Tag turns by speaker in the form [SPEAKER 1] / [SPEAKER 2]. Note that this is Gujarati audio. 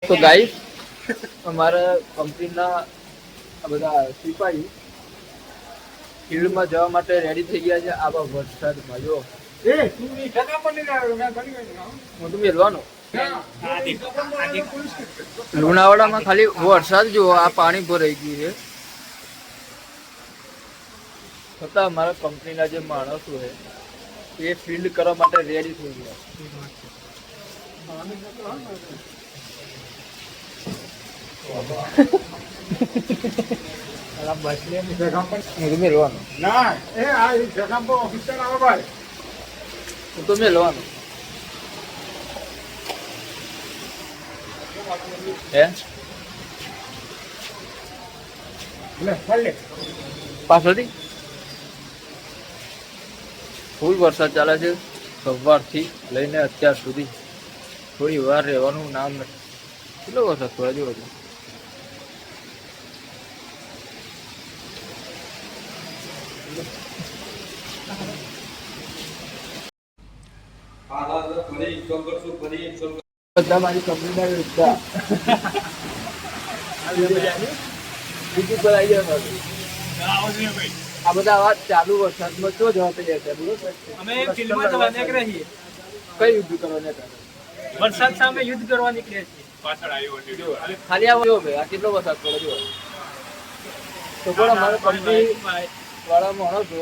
[SPEAKER 1] તો ગાઈસ અમારા કંપનીના આ બધા સિપાહી ફિલ્ડમાં જવા માટે રેડી થઈ ગયા છે. આવા વરસાદમાં જો હું તો મેળવાનો લુણાવાડામાં ખાલી વરસાદ જુઓ, આ પાણી ભરાઈ ગયું છે. છતાં અમારા કંપનીના જે માણસો છે એ ફિલ્ડ કરવા માટે રેડી થઈ ગયા. પાછળથી ફૂલ વરસાદ ચાલે છે સવારથી લઈને અત્યાર સુધી. થોડી વાર રહેવાનું નામ નથી. કેટલો વરસાદ પડે જો હજુ. બધા મારી કંપનીના વિરુદ્ધ બીજું પર આવી જાય. આ બધા વાત ચાલુ વરસાદમાં શું જવા તૈયાર છે?
[SPEAKER 2] અમે ફિલ્ડમાં જવા નીકળ્યા છીએ.
[SPEAKER 1] કઈ યુદ્ધ કરવા નીકળ્યા?
[SPEAKER 2] વરસાદ સામે યુદ્ધ કરવા નીકળ્યા છીએ.
[SPEAKER 1] ખાલી આવો ભાઈ, આ કેટલો વરસાદ પડે જો. તો પણ અમારા કંપની વાળા માણસો